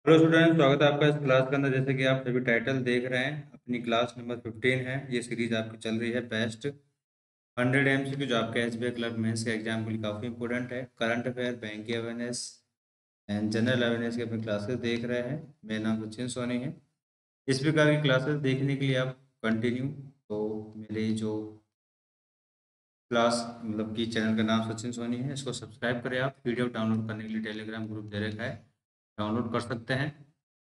Hello student, स्वागत है आपका इस क्लास के अंदर। जैसे कि आप सभी टाइटल देख रहे हैं, अपनी क्लास नंबर 15 है। ये सीरीज आपकी चल रही है बेस्ट 100 MCQ, जो आपके एसबीआई क्लर्क मेंस के एग्जाम के लिए काफ़ी इंपॉर्टेंट है। Current affair, banking awareness and general awareness की अपनी क्लासेस देख रहे हैं। मेरा नाम सचिन सोनी है। इस प्रकार की क्लासेस देखने के लिए आप कंटिन्यू, तो मेरे जो क्लास मतलब कि चैनल का नाम सचिन सोनी है, इसको सब्सक्राइब करें। आप पीडीएफ डाउनलोड करने के लिए टेलीग्राम ग्रुप दे रखा है, डाउनलोड कर सकते हैं।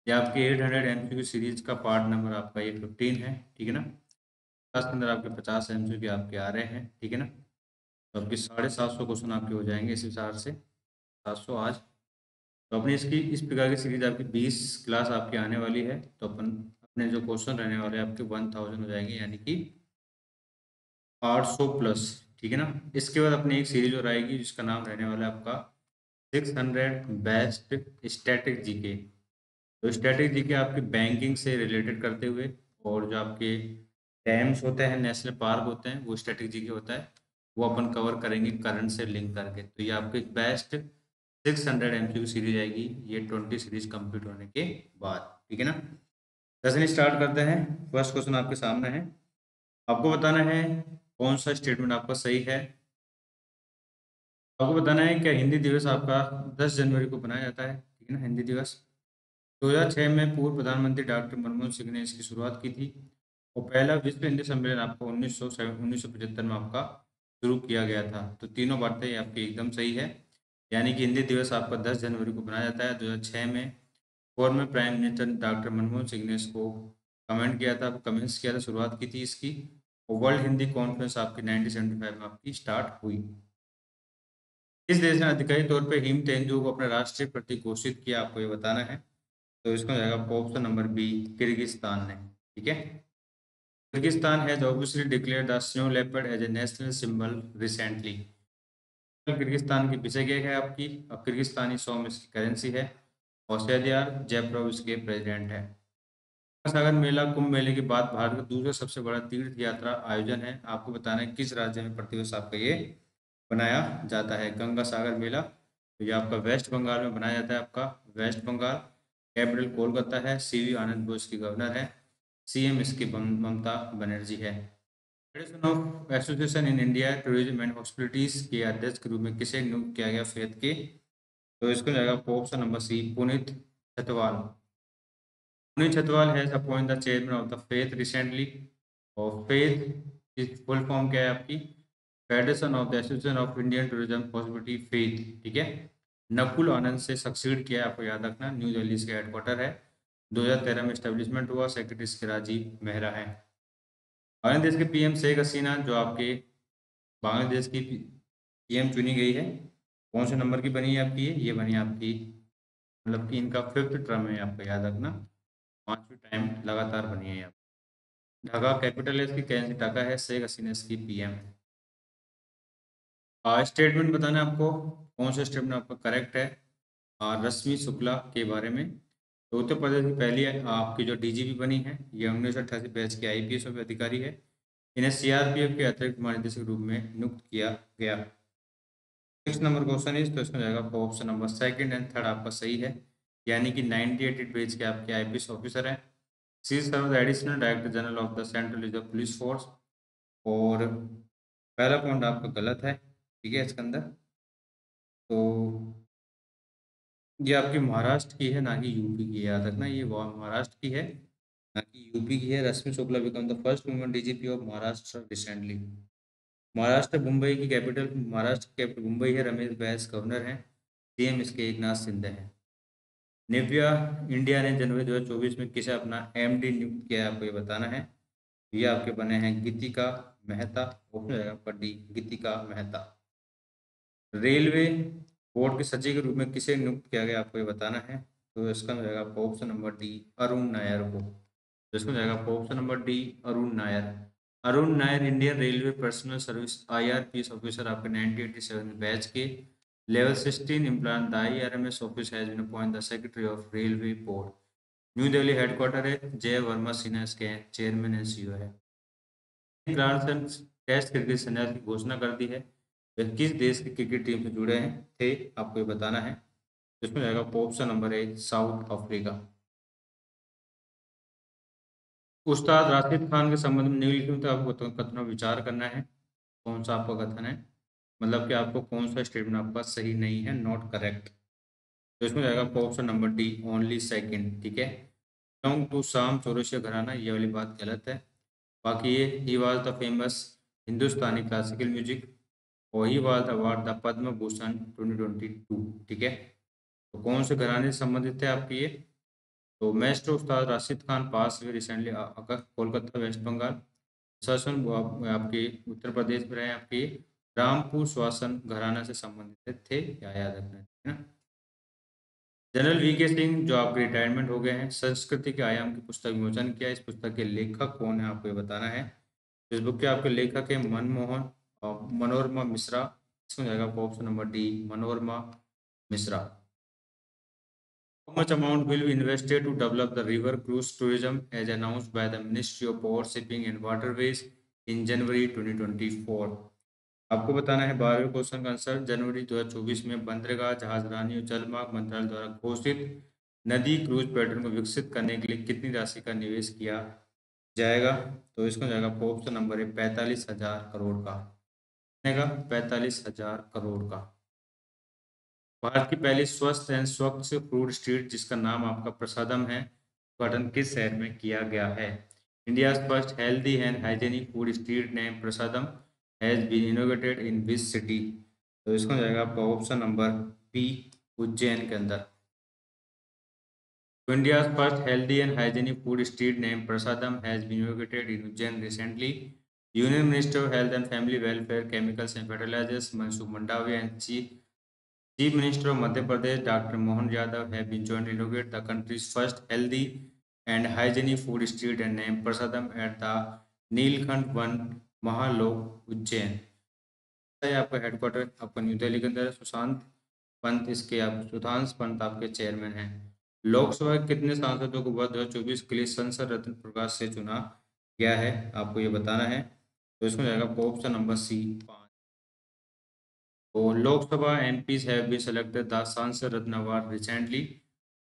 ये आपके 800 MCQ सीरीज का पार्ट नंबर आपका ये 15 है, ठीक है ना। क्लास के अंदर आपके 50 MCQ आपके आ रहे हैं, ठीक है ना। तो आपके 750 क्वेश्चन आपके हो जाएंगे इस हिसाब से, 700 आज। तो अपनी इसकी इस प्रकार की सीरीज आपकी 20 क्लास आपकी आने वाली है। तो अपन अपने जो क्वेश्चन रहने वाले हैं आपके 1000 हो जाएंगे, यानी कि 800 प्लस, ठीक है ना। इसके बाद अपनी एक सीरीज और आएगी जिसका नाम रहने वाला है आपका 600 बेस्ट स्टैटिक जीके। तो स्टैटिक जीके आपके बैंकिंग से रिलेटेड करते हुए, और जो आपके डैम्स होते हैं, नेशनल पार्क होते हैं, वो स्टैटिक जीके होता है, वो अपन कवर करेंगे करंट से लिंक करके। तो ये आपके बेस्ट 600 MCQ सीरीज आएगी, ये 20 सीरीज कंप्लीट होने के बाद, ठीक है ना। सेशन स्टार्ट करते हैं। फर्स्ट क्वेश्चन आपके सामने है। आपको बताना है कौन सा स्टेटमेंट आपका सही है। आपको बताना है क्या हिंदी दिवस आपका 10 जनवरी को बनाया जाता है, ठीक है ना। हिंदी दिवस 2006 में पूर्व प्रधानमंत्री डॉक्टर मनमोहन सिंह ने इसकी शुरुआत की थी, और पहला विश्व हिंदी सम्मेलन आपका 1975 में आपका शुरू किया गया था। तो तीनों बातें आपकी एकदम सही है, यानी कि हिंदी दिवस आपका 10 जनवरी को मनाया जाता है। 2006 में former prime minister doctor Manmohan Singh ने इसको कमेंट्स किया था, शुरुआत की थी इसकी। और वर्ल्ड हिंदी कॉन्फ्रेंस आपकी 1975 में आपकी स्टार्ट हुई। इस देश ने आधिकारिक तौर पर हिम तेंदुओं को अपना राष्ट्रीय प्रतीक घोषित किया, आपको ये बताना है। तो इसका हो जाएगा आपका ऑप्शन नंबर बी, किर्गिस्तान ने, ठीक है। Kyrgyzstan has obviously declared the snow leopard as a national symbol recently. Kyrgyzstan की विषय क्या है आपकी, अब किर्गिस्तानी सॉम इसकी करेंसी है, और शहरयार जयप्रव इसके प्रेसिडेंट है। सागर मेला कुंभ मेले के बाद भारत का दूसरा सबसे बड़ा तीर्थ यात्रा आयोजन है। आपको बताना है किस राज्य में प्रतिवर्ष आपका ये बनाया जाता है, गंगा सागर मेला। तो ये आपका वेस्ट बंगाल में बनाया जाता है, आपका वेस्ट बंगाल। कैपिटल कोलकाता है। सीवी आनंद बोस की गवर्नर है। सीएम इसकी ममता बनर्जी है। Federation of association in India tourism and hospitalities के अध्यक्ष के रूप में किसे नियुक्त किया गया फेद के। तो इसको जाएगा option number C, Puneet Chhatwal. Puneet Chhatwal has appoint the chairman of the FAITH recently. और फेथ की फुल फॉर्म क्या है आपकी, federation of the association of Indian tourism hospitality FAITH, ठीक है। नकुल आनंद से सक्सीड किया, आपको याद रखना। न्यू दिल्ली इसका हेडक्वार्टर है। 2013 में स्टेब्लिशमेंट हुआ। सेक्रेटरी इसके राजीव मेहरा है। बांग्लादेश के पीएम शेख हसीना, जो आपके बांग्लादेश की पीएम चुनी गई है, कौन से नंबर की बनी है आपकी, ये बनी आपकी, मतलब कि इनका 5th टर्म है, आपको याद रखना। 5वीं टाइम लगातार बनी है यहाँ। ढाका कैपिटल है इसकी, करेंसी ढाका है। शेख हसीना इसकी पीएम है। स्टेटमेंट बताना है आपको, कौन सा स्टेटमेंट आपका करेक्ट है। रश्मि शुक्ला के बारे में। तो उत्तर प्रदेश की पहली आपकी जो डीजीपी बनी है, ये 1988 बैच के आईपीएस अधिकारी है। इन्हें सीआरपीएफ के अतिरिक्त महानिदेशक के रूप में नियुक्त किया गया। नेक्स्ट नंबर क्वेश्चन इज, तो इसमें जाएगा आपका option number second and third आपका सही है, यानी कि 98 बैच के आपके आईपीएस ऑफिसर हैं। She serve additional director general of the central reserve police force. और पहला पॉइंट आपका गलत है, ठीक है। इसके अंदर तो ये आपकी महाराष्ट्र की है, ना कि यूपी की है, याद रखना। ये महाराष्ट्र की है, ना कि यूपी की है। Rashmi Shukla become the first woman DGP of Maharashtra recently. Maharashtra Mumbai की कैपिटल, महाराष्ट्र की कैपिटल मुंबई है। रमेश बैस गवर्नर हैं। सीएम इसके एकनाथ शिंदे हैं। नेविया इंडिया ने जनवरी 2024 में किसे अपना एमडी नियुक्त किया है, आपको ये बताना है। ये आपके बने हैं गीतिका मेहता। ऑप्शन रहेगा आपका डी, गीतिका मेहता। रेलवे बोर्ड के सचिव के रूप में किसे नियुक्त किया गया, आपको ये बताना है। तो इसका हो जाएगा आपका option number D, Arun Nair को। तो इसका हो जाएगा आपका option number D, Arun Nair. Arun Nair Indian railway personnel service IRPS officer, आपके 1987 बैच के level 16 empanel the IRMS office has been appoint the secretary of railway board. New Delhi headquarter है। जय वर्मा सिन्हा इसके चेयरमैन एंड सीईओ है। क्लार्सन टेस्ट क्रिकेट संन्यास की घोषणा कर दी है। वे किस देश की क्रिकेट टीम से जुड़े हैं थे, आपको ये बताना है। इसमें जाएगा option number A south Africa. उस्ताद राशिद खान के संबंध में निम्नलिखित आपको कथनों विचार करना है। कौन सा आपका कथन है, मतलब कि आपको कौन सा स्टेटमेंट आपका सही नहीं है, नॉट करेक्ट। तो इसमें जाएगा option number D only second, ठीक है। बिलोंग टू शाम चौरसिया घराना, ये वाली बात गलत है। बाकी ये he was the famous Hindustani classical music, और he was award the Padma Bhushan 2022, ठीक है। तो कौन से घराने से संबंधित है आपकी ये, तो मैस्टर उस्ताद राशिद खान पास हुए रिसेंटली कोलकाता वेस्ट बंगाल। शासन वो आपके उत्तर प्रदेश में रहे आपके, रामपुर श्वासन घराना से संबंधित थे, क्या याद रखना है ना। जनरल वी के सिंह जो आपके रिटायरमेंट हो गए हैं, संस्कृति के आयाम की पुस्तक विमोचन किया। इस पुस्तक के लेखक कौन है आपको ये बताना है। इस बुक के आपके लेखक है मनमोहन और मनोरमा मिश्रा। इसमें जाएगा option number D Manorama Mishra. How much amount will be invested to develop the river cruise tourism as announced by the Ministry of Port, Shipping and Waterways in January 2024? आपको बताना है 12वें क्वेश्चन का आंसर। जनवरी 2024 में बंदरगाह जहाजरानी और जलमार्ग मंत्रालय द्वारा घोषित नदी क्रूज पैटर्न को विकसित करने के लिए कितनी राशि का निवेश किया जाएगा। तो इसको जाएगा ऑप्शन नंबर है 45,000 करोड़ का। कितने का, 45,000 करोड़ का। भारत की पहली स्वस्थ एंड स्वच्छ फूड स्ट्रीट जिसका नाम आपका प्रसादम है, उद्घाटन किस शहर में किया गया है। India first healthy and hygienic food street name Prasadam has been innovated in which city. तो इसको जाएगा आपका ऑप्शन नंबर बी उज्जैन के अंदर। India's first healthy and hygienic food street named Prasadam has been inaugurated in Ujjain recently. Union Minister of Health and Family Welfare, Chemicals and Fertilizers Mansukh Mandaviya and Chief Minister of Madhya Pradesh Dr. Mohan Yadav have been joined to inaugurate the country's first healthy and hygienic food street and named Prasadam at the Neelkant One Mahalok Ujjain। है आपका headquarter आपका new Delhi के अंदर है। सुशांत पंत इसके आप सुधांश पंत आपके chairman हैं। लोकसभा के कितने सांसदों को वर्ष 2024 के लिए संसद रत्न प्रकाश से चुना गया है, आपको ये बताना है। तो इसमें जाएगा ऑप्शन नंबर सी 5। तो Lok Sabha MPs have been selected the Sansad Ratna award recently.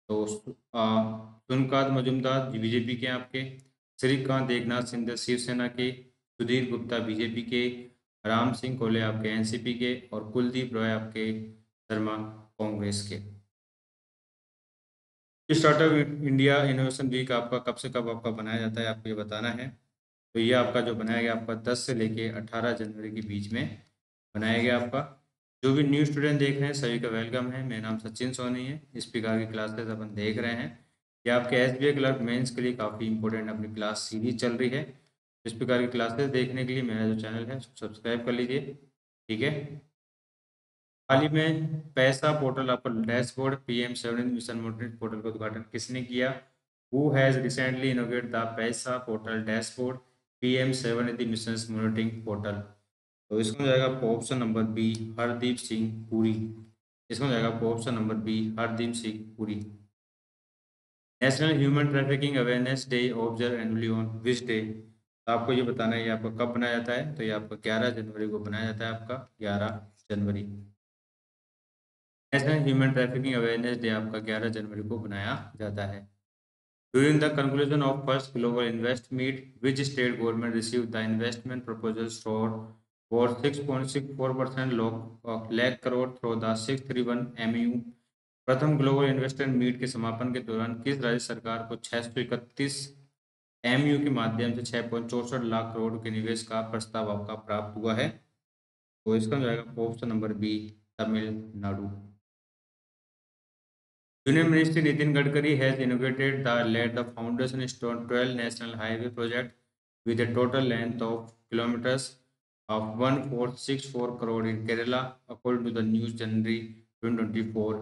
तो सुनकांत मजूमदार बीजेपी के आपके, श्रीकांत एकनाथ सिंधे शिवसेना के, सुधीर गुप्ता बीजेपी के, राम सिंह कोले आपके एनसीपी के, और कुलदीप रॉय आपके शर्मा कांग्रेस के। स्टार्टअप इंडिया इनोवेशन वीक आपका कब से कब आपका बनाया जाता है, आपको ये बताना है। तो ये आपका जो बनाया गया आपका 10 से लेके 18 जनवरी के बीच में बनाया गया आपका। जो भी न्यू स्टूडेंट देख रहे हैं सभी का वेलकम है। मेरा नाम सचिन सोनी है। इस प्रकार की क्लासेस अपन देख रहे हैं। ये आपके SBI क्लर्क मेंस के लिए काफ़ी इंपॉर्टेंट अपनी क्लास सीरीज चल रही है। इस प्रकार की क्लासेस देखने के लिए मेरा जो चैनल है सब्सक्राइब कर लीजिए, ठीक है। हाल ही में पैसा पोर्टल आपका dashboard PM seven mission monitoring portal का उद्घाटन किसने किया। Who has recently innovated the Paisa portal dashboard PM seven mission monitoring portal. तो इसमें जाएगा आपको option number B Hardeep Singh Puri. इसमें जाएगा आपको option number B Hardeep Singh Puri. National human trafficking awareness day observe annually on which day. तो आपको ये बताना है ये आपका कब बनाया जाता है। तो ये आपका 11 जनवरी को बनाया जाता है, आपका 11 जनवरी। National human trafficking awareness day आपका 11 जनवरी को बनाया जाता है। During the conclusion of first global invest meet, which state government received the investment proposals for 6.64% lakh crore through the 631 MU। प्रथम ग्लोबल इन्वेस्टमेंट मीट के समापन के दौरान किस राज्य सरकार को 631 MU के माध्यम से 6.64 लाख करोड़ के निवेश का प्रस्ताव आपका प्राप्त हुआ है। तो इसका जाएगा option number B Tamil Nadu. Union Ministry Nitin Gadkari has inaugurated laid the foundation stone 12 national highway project with a total length of kilometers of 1464 crore in Kerala, according to the news January 2024।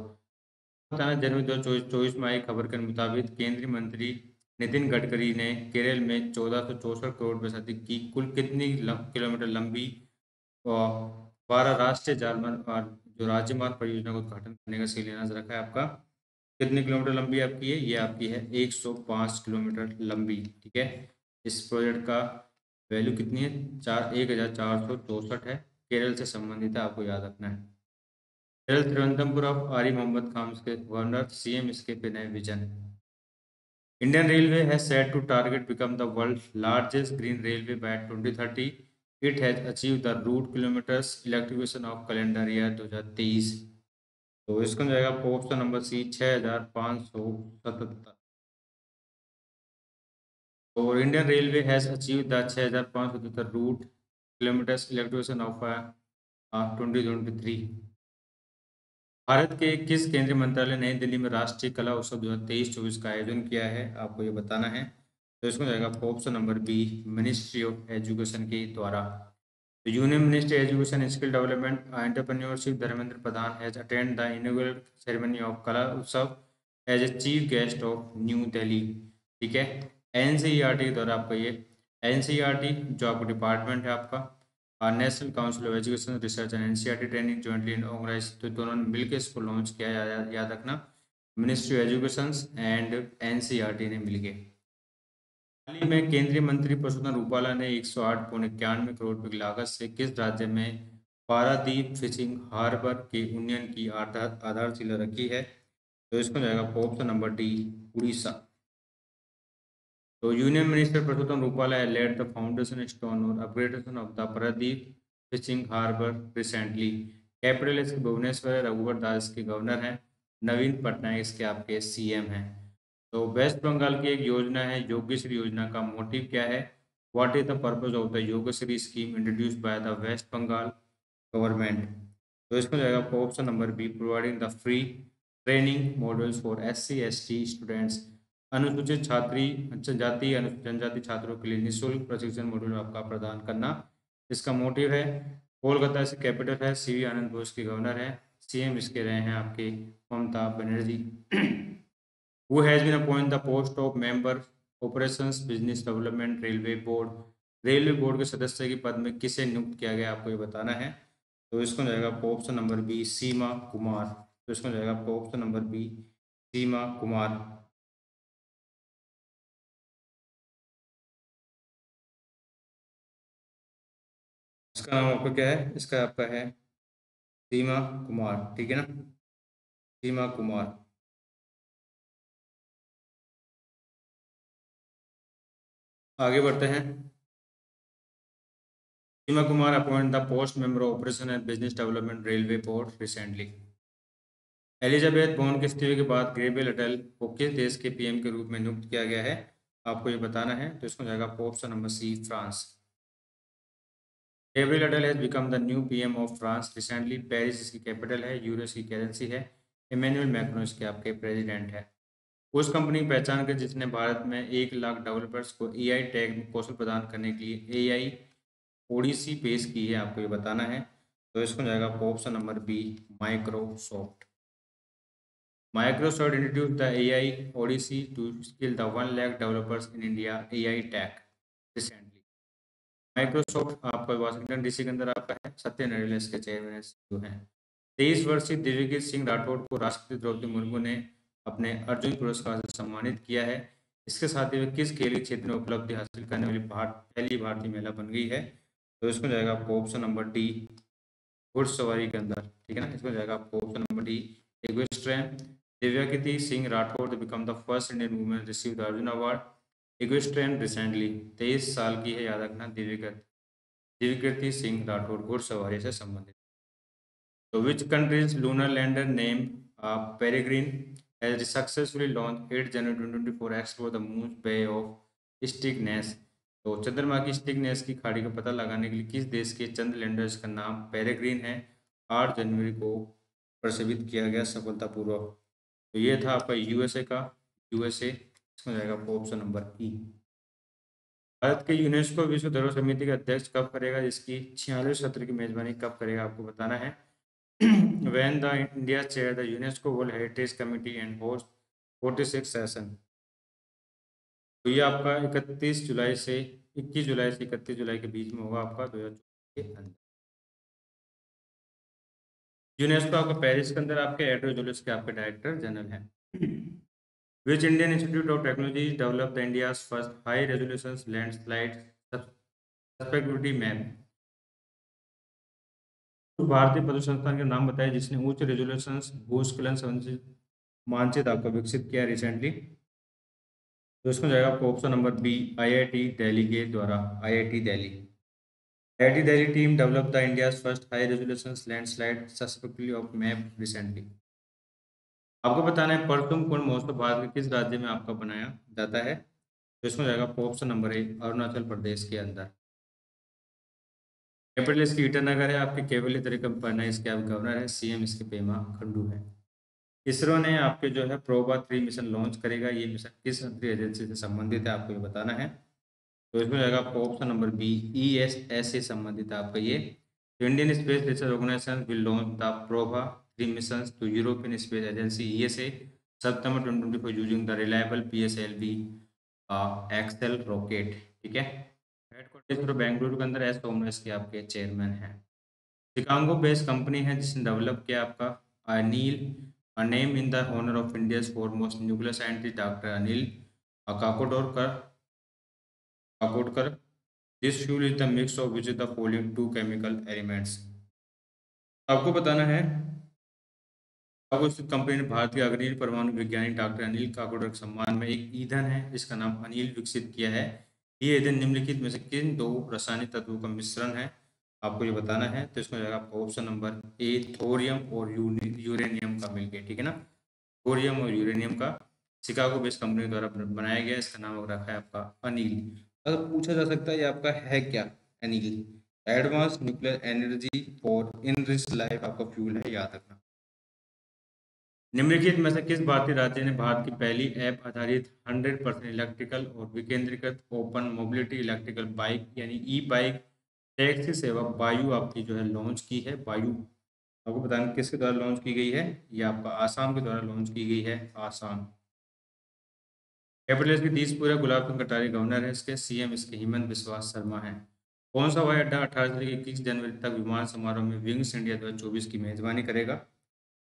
जनवरी 2024 में आई खबर के मुताबिक केंद्रीय मंत्री नितिन गडकरी ने केरल में 1464 करोड़ से अधिक की कुल कितनी किलोमीटर लंबी और 12 राष्ट्रीय जालमार्ग जो राज्यमार्ग परियोजना का उद्घाटन करने का शिलान्यास रखा है आपका। कितने किलोमीटर लंबी आपकी है, ये आपकी है 105 किलोमीटर लंबी, ठीक है। इस प्रोजेक्ट का वैल्यू कितनी है 1464 है। केरल से संबंधित है, आपको याद रखना है। केरल तिरुवनंतपुरम ऑफ आरी मोहम्मद खान इसके गवर्नर, सीएम इसके Pinarayi Vijayan. Indian Railway has set to target become the world's largest green railway by 2030. It has achieved the route kilometers electrification of calendar year 2023। तो इसका हो जाएगा ऑप्शन नंबर सी 6577। और Indian railway has achieve the 6577 route kilometres electrification of 2023। Bharat के किस केंद्रीय मंत्रालय ने नई दिल्ली में राष्ट्रीय कला उत्सव 2023-24 का आयोजन किया है, आपको ये बताना है। तो इसमें जाएगा option number B, ministry of education के द्वारा। तो union ministry education skill development entrepreneurship Dharmendra Pradhan has attend the inaugural ceremony of Kala Utsav as a chief guest of New Delhi. ठीक है, एनसीईआरटी के द्वारा आपका ये एनसीईआरटी जो आपका डिपार्टमेंट है आपका national council of education research and NCERT training jointly organise, तो दोनों ने मिलकर इसको लॉन्च किया, याद रखना, ministry of education and NCERT ने मिलकर। हाल ही में केंद्रीय मंत्री परषोत्तम रूपाला ने 108.91 करोड़ रुपए की लागत से किस राज्य में पारादीप फिशिंग हार्बर के उन्नयन की आधारशिला रखी है, तो इसको जाएगा ऑप्शन नंबर डी, उड़ीसा। तो union minister Parshottam Rupala laid the foundation stone और upgradation of the Paradip fishing harbour recently. Capital इसके भुवनेश्वर है, रघुवर दास के गवर्नर हैं, नवीन पटनायक इसके आपके सीएम हैं। तो वेस्ट बंगाल की एक योजना है योगश्री योजना का मोटिव क्या है, what is the purpose of the Yogashree scheme introduced by the West Bengal government. तो इसमें जाएगा option number B, providing the free training models for SC/ST students. अनुसूचित छात्री जाति जनजाति छात्रों के लिए निःशुल्क प्रशिक्षण मॉड्यूल आपका प्रदान करना इसका मोटिव है। कोलकाता से कैपिटल है, सीवी आनंद बोस के गवर्नर है, सीएम इसके रहे हैं आपके Mamata Banerjee. Who has been appointed the post of member operations business development railway board. Railway board के सदस्य के पद में किसे नियुक्त किया गया, आपको ये बताना है। तो इसको जाएगा ऑप्शन नंबर बी, सीमा कुमार। तो इसको जाएगा ऑप्शन नंबर बी, सीमा कुमार। इसका नाम आपका क्या है, इसका आपका है सीमा कुमार, ठीक है ना, सीमा कुमार। आगे बढ़ते हैं। Seema Kumar appoint the post member of operation and business development railway board recently. Elizabeth Borne के इस्तीफे के बाद गैब्रियल अटल को किस देश के पीएम के रूप में नियुक्त किया गया है, आपको ये बताना है। तो इसको जाएगा option number C, France. Gabriel Attal has become the new PM of France recently. Paris इसकी कैपिटल है, यूरो इसकी करेंसी है, इमैनुअल मैक्रोन इसके आपके प्रेसिडेंट है। उस कंपनी की पहचान कर जिसने भारत में 1 लाख डेवलपर्स को एआई टैग में कौशल प्रदान करने के लिए एआई ओडिसी पेश की है, आपको ये बताना है। तो इसको जाएगा option number B, Microsoft. Microsoft introduced the AI Odyssey to skill the 1 lakh developers in India AI Tech recently। Microsoft आपका वाशिंगटन डीसी के अंदर आपका है, सत्य नाडेला इसके चेयरमैन जो हैं। 23 वर्षीय दिव्यजीत सिंह राठौड़ को राष्ट्रपति द्रौपदी मुर्मू ने अपने अर्जुन पुरस्कार से सम्मानित किया है। इसके साथ ही वे किस खेल के क्षेत्र में उपलब्धि हासिल करने वाली पहली भारतीय महिला बन गई है, तो इसमें जाएगा आपको ऑप्शन नंबर डी, घुड़सवारी के अंदर, ठीक है ना। इसमें जाएगा आपको option number D, equestrian. Divyakriti Singh Rathore to become the first Indian woman to receive the Arjun Award equestrian recently. 23 साल की है, याद रखना, दिव्यकृति सिंह राठौड़ घुड़सवारी से संबंधित। तो which countries lunar lander name Peregrine has successfully launch 8 January 2024 explore the moon bay of stickiness. तो चंद्रमा की स्टिकनेस की खाड़ी का पता लगाने के लिए किस देश के चंद्र लैंडर जिसका नाम पेरेग्रीन है 8 जनवरी को प्रक्षेपित किया गया सफलतापूर्वक। तो ये था आपका यूएसए का, यूएसए। इसमें जाएगा ऑप्शन नंबर ई। भारत के यूनेस्को विश्व धरोहर समिति का अध्यक्ष कब करेगा, इसकी 46वें सत्र की मेजबानी कब करेगा, आपको बताना है। When the India chair the UNESCO World Heritage Committee and host 46 session. तो ये आपका 31 जुलाई से 21 जुलाई से 31 जुलाई के बीच में होगा आपका 2024 के अंदर। यूनेस्को आपका पेरिस के अंदर आपके एड्रो जुलिस के आपके डायरेक्टर जनरल हैं। Which Indian Institute of Technology developed the India's first high-resolution landslide suspectability map? उस भारतीय पशु संस्थान के नाम बताइए जिसने उच्च रेजोल्यूशन भूस्खलन संबंधी मानचित्र आपको विकसित किया रिसेंटली। तो इसमें जाएगा आपको option number B, IIT Delhi के द्वारा। IIT Delhi. IIT Delhi team develop the India's first high resolution landslide suspectly of map recently. आपको बताना है परतुम कुंड महोत्सव भारत के किस राज्य में आपका बनाया जाता है। तो इसमें जाएगा आपको option number A, Arunachal Pradesh के अंदर। कैपिटल इसकी ईटानगर है। आपके केवल तरीके पढ़ना है। इसके आप गवर्नर है, सीएम इसके पेमा खंडू है। इसरो ने आपके जो है प्रोबा 3 मिशन लॉन्च करेगा। ये मिशन किस अंतरिक्ष एजेंसी से संबंधित है आपको ये बताना है। तो इसमें जाएगा आपको ऑप्शन नंबर बी, ईएसएस से संबंधित है आपका ये। Indian space research organisation will launch the Proba 3 missions to European space agency ESA September 2024 using the reliable PSLV XL rocket. ठीक है। हेडक्वार्टर इसरो बेंगलुरु के अंदर। एस सोमन इसके आपके चेयरमैन हैं। शिकागो बेस्ड कंपनी है जिसने डेवलप किया आपका Anil, a name in the honor of India's foremost nuclear scientist Dr. Anil Kakodkar. Kakodkar. This fuel is the mix of which is the following two chemical elements. आपको बताना है आपको इस company ने भारतीय अग्रणी परमाणु वैज्ञानिक डॉक्टर अनिल काकोडकर के सम्मान में एक ईंधन है जिसका नाम अनिल विकसित किया है। ये ईंधन निम्नलिखित में से किन दो रासायनिक तत्वों का मिश्रण है आपको ये बताना है। तो इसमें जाएगा आपका ऑप्शन नंबर ए, थोरियम और यूरेनियम का मिलकर। ठीक है ना। थोरियम और यूरेनियम का शिकागो बेस्ड कंपनी द्वारा बनाया गया। इसका नाम रखा है आपका अनिल। अगर पूछा जा सकता है ये आपका है क्या अनिल, एडवांस न्यूक्लियर एनर्जी और इनरिच लाइफ आपका फ्यूल है, याद रखना। निम्नलिखित में से किस भारतीय राज्य ने भारत की पहली ऐप आधारित 100% इलेक्ट्रिकल और विकेंद्रीकृत ओपन मोबिलिटी इलेक्ट्रिकल बाइक यानी ई बाइक टैक्सी सेवा वायु आपकी जो है लॉन्च की है। वायु आपको बताना किसके द्वारा लॉन्च की गई है। ये आपका आसाम के द्वारा लॉन्च की गई है। आसाम। कैपिटल इसकी 30 पूरा गुलाब चंद कटारिया गवर्नर है इसके। सीएम इसके हेमंत बिस्वा शर्मा है। कौन सा हवाई अड्डा 18 से 21 जनवरी तक विमान समारोह में विंग्स इंडिया 2024 की मेजबानी करेगा।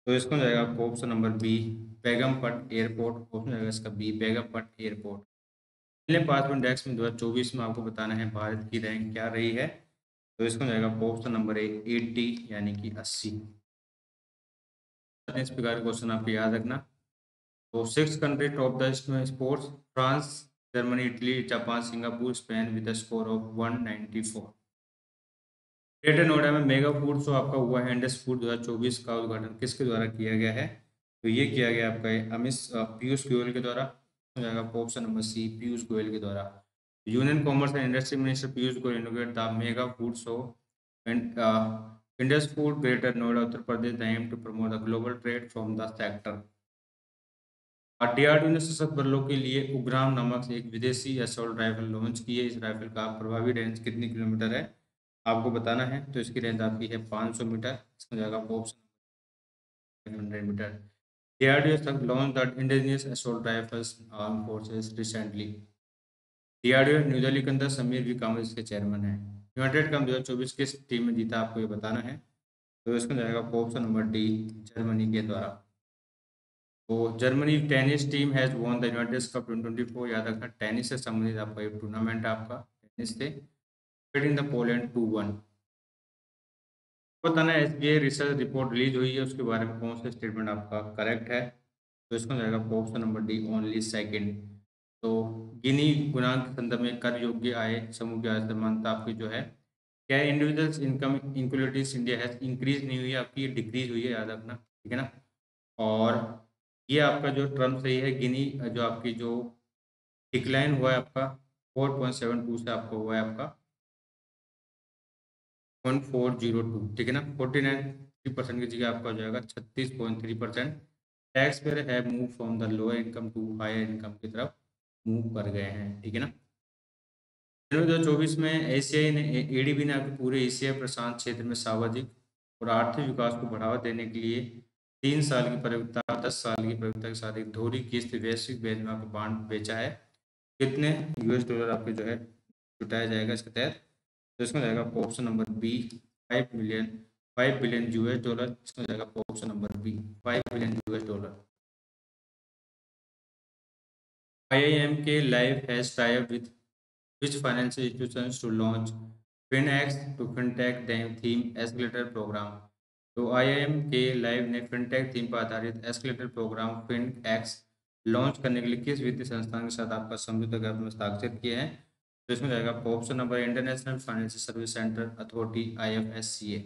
तो इसको जाएगा आपको option number B, Begumpet airport. Option जाएगा इसका बी, बेगमपट एयरपोर्ट। पिछले पासपोर्ट इंडेक्स में 2024 में आपको बताना है भारत की रैंक क्या रही है। तो इसको जाएगा आपको ऑप्शन नंबर ए, 80 यानी कि 80। इस प्रकार के क्वेश्चन आपको याद रखना। तो 6 country top the sports, France, Germany, Italy, Japan, Singapore, Spain with score of 194। Greater Noida में मेगा फूड शो आपका हुआ है। इंडस फूड 2024 का उद्घाटन किसके द्वारा किया गया है। तो ये किया गया आपका पीयूष गोयल के द्वारा। हो जाएगा आपका option number C, Piyush Goyal के द्वारा। Union commerce and industry minister Piyush Goyal inaugurate the mega food show and Indus food Greater Noida Uttar Pradesh the aim to promote the global trade from the sector. DRDO ने सशस्त्र बलों के लिए उग्राम नामक एक विदेशी असॉल्ट राइफल लॉन्च की है। इस राइफल का प्रभावी रेंज कितनी किलोमीटर है आपको बताना है। तो इसकी रेंज आपकी है 500 मीटर। इसमें जाएगा आपको option 500 metre. DRDO launch the indigenous assault rifles arm forces recently. DRDO New Delhi के अंदर समीर वी कामत इसके चेयरमैन है। यूनाइटेड कप 2024 किस टीम में जीता आपको ये बताना है। तो इसमें जाएगा आपको ऑप्शन नंबर डी, जर्मनी के द्वारा। तो Germany tennis team has won the United cup 2024। याद रखना टेनिस से संबंधित आपका ये टूर्नामेंट है आपका टेनिस से। In the Poland 2-1। बताना एसबीआई रिसर्च रिपोर्ट रिलीज हुई है उसके बारे में कौन सा स्टेटमेंट आपका करेक्ट है। तो इसमें जाएगा option number D, only second. तो गिनी गुणांक के संदर्भ में कर योग्य आय समूह की आय समानता आपकी जो है क्या है। इंडिविजुअल्स इनकम इनक्वलिटीज इंडिया है इंक्रीज नहीं हुई है आपकी, डिक्रीज हुई है, याद रखना। ठीक है ना। और ये आपका जो टर्म सही है गिनी जो आपकी जो डिक्लाइन हुआ है आपका 4.72 से आपको हुआ है आपका 1402। ठीक है ना। 49% की जगह आपका हो जाएगा 36.3%। टैक्स पेयर है move from the lower income to higher income की तरफ मूव कर गए हैं। ठीक है ना। जनवरी 2024 में एशियाई ने एडीबी ने आपके पूरे एशिया प्रशांत क्षेत्र में सामाजिक और आर्थिक विकास को बढ़ावा देने के लिए 3 साल की परिपक्वता 10 साल की परिपक्वता के साथ एक दोहरी किस्त वैश्विक बेंचमार्क बांड बेचा है। कितने यूएस डॉलर आपके जो है जुटाया जाएगा इसके तहत। तो इसमें जाएगा आपको option number B, 5 billion US dollar. इसमें जाएगा आपको option number B, 5 billion US dollar. IIM के live has tie up with which financial institutions to launch FinX to FinTech theme escalator program. तो IIM के लाइव ने FinTech theme पर आधारित escalator programme FinX launch करने के लिए किस वित्तीय संस्थान के साथ आपका समझौता ज्ञापन में हस्ताक्षर किए हैं? तो इसमें जाएगा आपका option number international financial service centre authority IFSCA।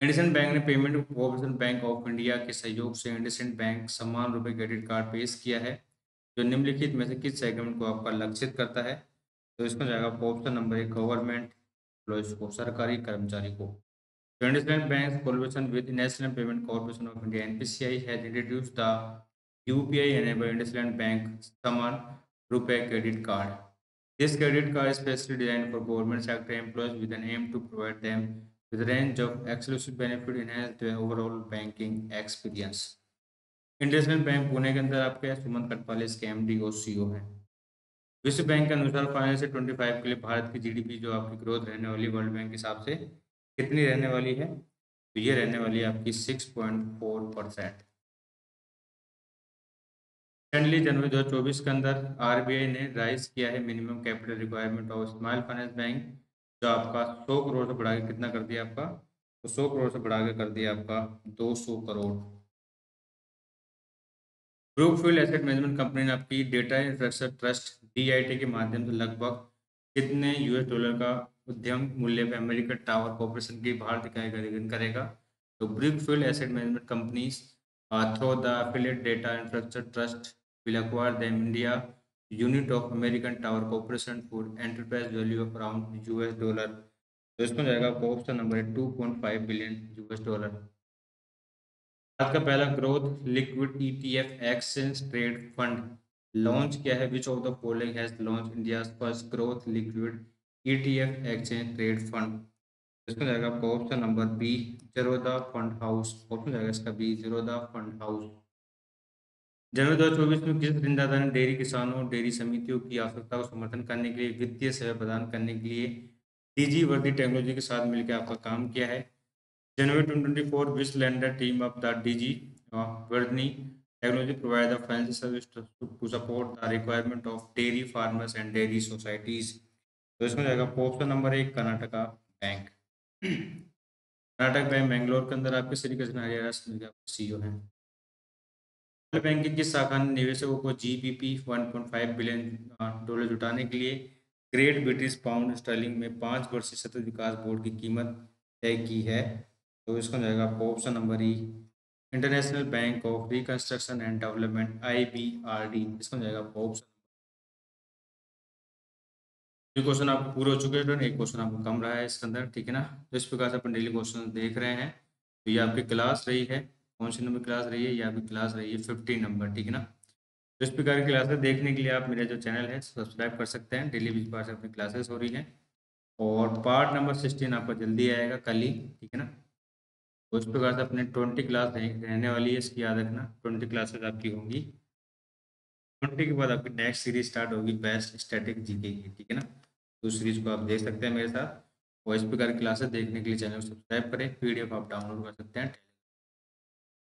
IndusInd bank ने payment corporation bank of India के सहयोग से इंडसइंड बैंक सम्मान रुपए क्रेडिट कार्ड पेश किया है, जो निम्नलिखित में से किस सेगमेंट को आपका लक्षित करता है? तो इसमें जाएगा ऑप्शन नंबर 1 गवर्नमेंट एम्प्लॉयज को, सरकारी कर्मचारी को। तो IndusInd bank collaboration with national payment corporation of India NPCI has introduced the UPI enabled IndusInd bank सम्मान रुपए credit card. This credit card is specially designed for government sector employees with an aim to provide them with a range of exclusive benefit enhance their overall banking experience। IndusInd bank Pune के अंदर आपके सुमन कटपाले इसके MD और CEO हैं। विश्व bank के अनुसार financial 25 के लिए भारत की GDP जो आपकी ग्रोथ रहने वाली वर्ल्ड बैंक के हिसाब से कितनी रहने वाली है? तो ये रहने वाली है आपकी 6.4%। रिसेंटली जनवरी 2024 के अंदर RBI ने राइज किया है minimum capital requirement of small finance bank, जो आपका 100 करोड़ से बढ़ा के कितना कर दिया आपका? तो 100 करोड़ से बढ़ा के कर दिया आपका 200 crore. Brookfield asset management company ने आपकी डेटा इंफ्रास्ट्रक्चर ट्रस्ट DIT के माध्यम से लगभग कितने $US का उद्यम मूल्य पे अमेरिकन टावर कॉर्पोरेशन की भारत इकाई का अधिग्रहण करेगा? तो Brookfield asset management companies through the affiliate data infrastructure trust will acquire the India unit of American Tower Corporation for enterprise value of around $. तो इसमें जाएगा आपको ऑप्शन नंबर है 2.5 बिलियन $। आज का पहला growth liquid ETF exchange trade fund launch किया है। Which of the following has launch India first growth liquid ETF exchange trade fund? इसमें जाएगा आपको option number B Zerodha fund house. Option जाएगा इसका B जरोदा फंड हाउस। जनवरी 2024 में किस ऋणदाता ने डेयरी किसानों और डेयरी समितियों की आवश्यकता को समर्थन करने के लिए वित्तीय सेवा प्रदान करने के लिए DG वर्दी टेक्नोलॉजी के साथ मिलकर आपका काम किया है? जनवरी 2024 विश्व lander team of the DG वर्दी technology provide the financial service to support the requirement of dairy farmers and dairy societies. तो इसमें जाएगा option number 1 Karnataka bank. Karnataka bank Bangalore के अंदर आपके श्री कृष्ण हरियाणा CEO हैं। वर्ल्ड बैंक की किस शाखा ने निवेशकों को GBP 1.5 बिलियन जुटाने के लिए ग्रेट ब्रिटिश पाउंड स्टर्लिंग में 5 वर्षीय सतत विकास बोर्ड की कीमत तय की है? तो इसका जाएगा आपको option number E international bank of reconstruction and development IBRD। इसका जाएगा आपको ऑप्शन। ये क्वेश्चन आपको पूरे हो चुके हैं, एक क्वेश्चन आपको कम रहा है इसके अंदर, ठीक है ना। तो इस प्रकार से अपन डेली क्वेश्चन देख रहे हैं। तो ये आपकी क्लास रही है, कौन सी नंबर क्लास रही है? ये आपकी क्लास रही है 15 नंबर, ठीक है ना। तो इस प्रकार की क्लासेस देखने के लिए आप मेरा जो चैनल है सब्सक्राइब कर सकते हैं। डेली बीच बार से अपनी क्लासेस हो रही हैं और पार्ट नंबर 16 आपका जल्दी आएगा कल ही, ठीक है ना। तो इस प्रकार से अपने 20 क्लास रहने वाली है, इसकी याद रखना 20 क्लासेस आपकी होंगी। 20 के बाद आपकी नेक्स्ट सीरीज स्टार्ट होगी बेस्ट स्टैटिक जीके की, ठीक है ना। तो सीरीज को आप देख सकते हैं मेरे साथ और इस प्रकार की क्लासेस देखने के लिए चैनल को सब्सक्राइब करें। PDF आप डाउनलोड कर सकते हैं।